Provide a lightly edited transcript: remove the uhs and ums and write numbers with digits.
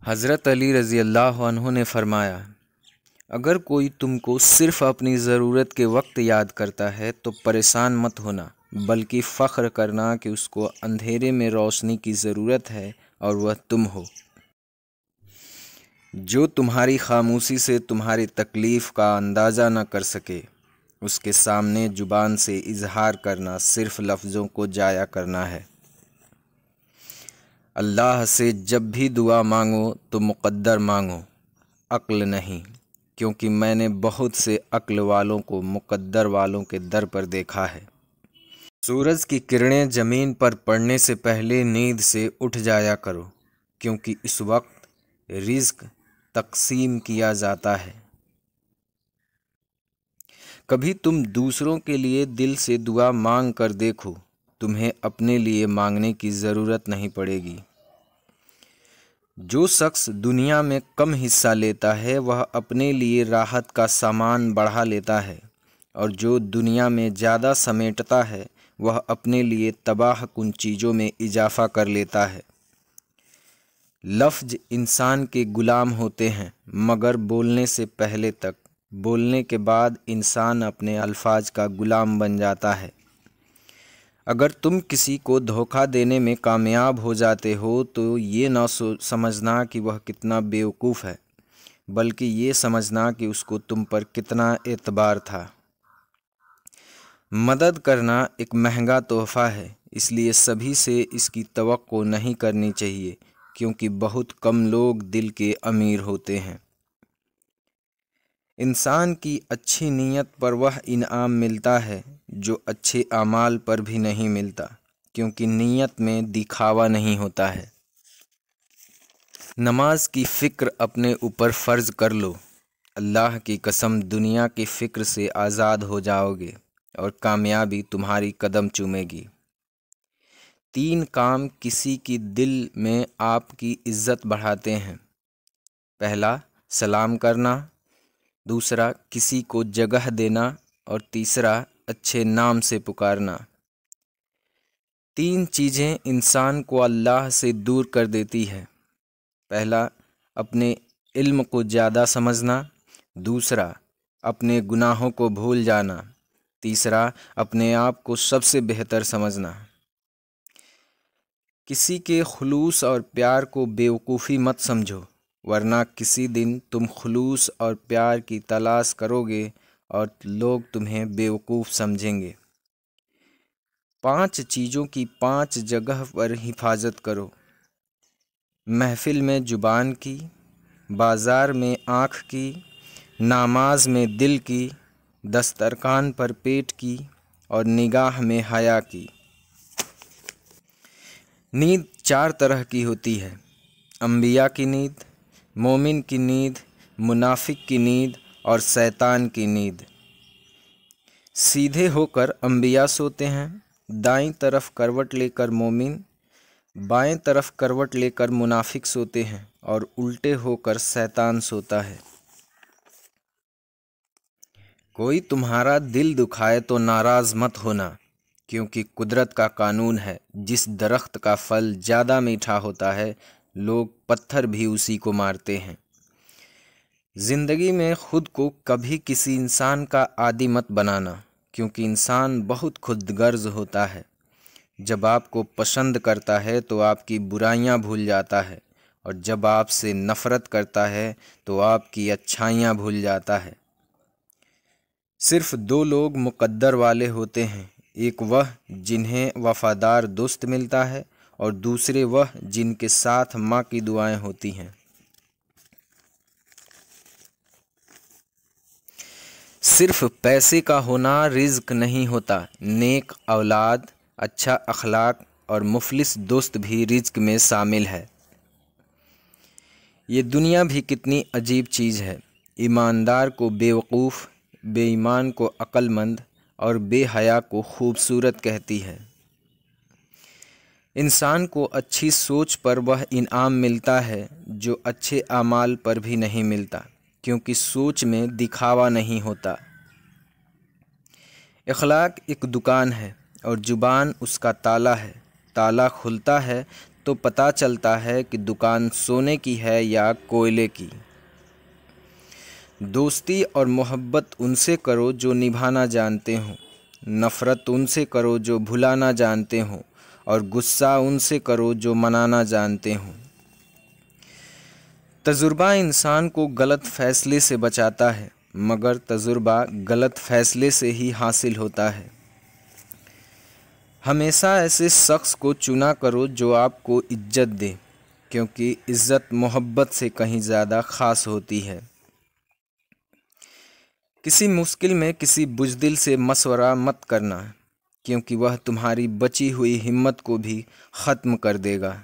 حضرت علی رضی اللہ عنہ نے فرمایا، اگر کوئی تم کو صرف اپنی ضرورت کے وقت یاد کرتا ہے تو پریشان مت ہونا، بلکہ فخر کرنا کہ اس کو اندھیرے میں روشنی کی ضرورت ہے اور وہ تم ہو۔ جو تمہاری خاموشی سے تمہاری تکلیف کا اندازہ نہ کر سکے، اس کے سامنے زبان سے اظہار کرنا صرف لفظوں کو ضائع کرنا ہے۔ اللہ سے جب بھی دعا مانگو تو مقدر مانگو، عقل نہیں، کیونکہ میں نے بہت سے عقل والوں کو مقدر والوں کے در پر دیکھا ہے۔ سورج کی کرنیں زمین پر پڑنے سے پہلے نیند سے اٹھ جایا کرو، کیونکہ اس وقت رزق تقسیم کیا جاتا ہے۔ کبھی تم دوسروں کے لیے دل سے دعا مانگ کر دیکھو، تمہیں اپنے لیے مانگنے کی ضرورت نہیں پڑے گی۔ جو شخص دنیا میں کم حصہ لیتا ہے وہ اپنے لیے راحت کا سامان بڑھا لیتا ہے، اور جو دنیا میں زیادہ سمیٹتا ہے وہ اپنے لیے تباہ کن چیزوں میں اضافہ کر لیتا ہے۔ لفظ انسان کے غلام ہوتے ہیں، مگر بولنے سے پہلے تک، بولنے کے بعد انسان اپنے الفاظ کا غلام بن جاتا ہے۔ اگر تم کسی کو دھوکہ دینے میں کامیاب ہو جاتے ہو تو یہ نہ سمجھنا کہ وہ کتنا بیوقوف ہے، بلکہ یہ سمجھنا کہ اس کو تم پر کتنا اعتبار تھا۔ مدد کرنا ایک مہنگا تحفہ ہے، اس لیے سبھی سے اس کی توقع نہیں کرنی چاہیے، کیونکہ بہت کم لوگ دل کے امیر ہوتے ہیں۔ انسان کی اچھی نیت پر وہ انعام ملتا ہے جو اچھے اعمال پر بھی نہیں ملتا، کیونکہ نیت میں دکھاوا نہیں ہوتا ہے۔ نماز کی فکر اپنے اوپر فرض کر لو، اللہ کی قسم دنیا کی فکر سے آزاد ہو جاؤ گے اور کامیابی تمہاری قدم چومے گی۔ 3 کام کسی کی دل میں آپ کی عزت بڑھاتے ہیں۔ پہلا، سلام کرنا، دوسرا، کسی کو جگہ دینا، اور تیسرا، اچھے نام سے پکارنا۔ 3 چیزیں انسان کو اللہ سے دور کر دیتی ہے۔ پہلا، اپنے علم کو زیادہ سمجھنا، دوسرا، اپنے گناہوں کو بھول جانا، تیسرا، اپنے آپ کو سب سے بہتر سمجھنا۔ کسی کے خلوص اور پیار کو بیوقوفی مت سمجھو، ورنہ کسی دن تم خلوص اور پیار کی تلاش کرو گے اور لوگ تمہیں بیوقوف سمجھیں گے۔ 5 چیزوں کی 5 جگہ پر حفاظت کرو: محفل میں زبان کی، بازار میں آنکھ کی، نماز میں دل کی، دسترخوان پر پیٹ کی، اور نگاہ میں حیا کی۔ نیند 4 طرح کی ہوتی ہے: انبیاء کی نیند، مومن کی نیند، منافق کی نیند اور شیطان کی نیند۔ سیدھے ہو کر انبیاء سوتے ہیں، دائیں طرف کروٹ لے کر مومن، بائیں طرف کروٹ لے کر منافق سوتے ہیں، اور الٹے ہو کر شیطان سوتا ہے۔ کوئی تمہارا دل دکھائے تو ناراض مت ہونا، کیونکہ قدرت کا قانون ہے، جس درخت کا پھل زیادہ میٹھا ہوتا ہے لوگ پتھر بھی اسی کو مارتے ہیں۔ زندگی میں خود کو کبھی کسی انسان کا عادی مت بنانا، کیونکہ انسان بہت خود غرض ہوتا ہے۔ جب آپ کو پسند کرتا ہے تو آپ کی برائیاں بھول جاتا ہے، اور جب آپ سے نفرت کرتا ہے تو آپ کی اچھائیاں بھول جاتا ہے۔ صرف 2 لوگ مقدر والے ہوتے ہیں، ایک وہ جنہیں وفادار دوست ملتا ہے، اور دوسرے وہ جن کے ساتھ ماں کی دعائیں ہوتی ہیں۔ صرف پیسے کا ہونا رزق نہیں ہوتا، نیک اولاد، اچھا اخلاق اور مخلص دوست بھی رزق میں شامل ہے۔ یہ دنیا بھی کتنی عجیب چیز ہے، ایماندار کو بیوقوف، بے ایمان کو عقل مند، اور بے حیا کو خوبصورت کہتی ہے۔ انسان کو اچھی سوچ پر وہ انعام ملتا ہے جو اچھے اعمال پر بھی نہیں ملتا، کیونکہ سوچ میں دکھاوا نہیں ہوتا۔ اخلاق ایک دکان ہے اور زبان اس کا تالا ہے۔ تالا کھلتا ہے تو پتہ چلتا ہے کہ دکان سونے کی ہے یا کوئلے کی۔ دوستی اور محبت ان سے کرو جو نبھانا جانتے ہوں، نفرت ان سے کرو جو بھلانا جانتے ہوں، اور غصہ ان سے کرو جو منانا جانتے ہوں۔ تجربہ انسان کو غلط فیصلے سے بچاتا ہے، مگر تجربہ غلط فیصلے سے ہی حاصل ہوتا ہے۔ ہمیشہ ایسے شخص کو چنا کرو جو آپ کو عزت دے، کیونکہ عزت محبت سے کہیں زیادہ خاص ہوتی ہے۔ کسی مشکل میں کسی بزدل سے مشورہ مت کرنا، کیونکہ وہ تمہاری بچی ہوئی ہمت کو بھی ختم کر دے گا۔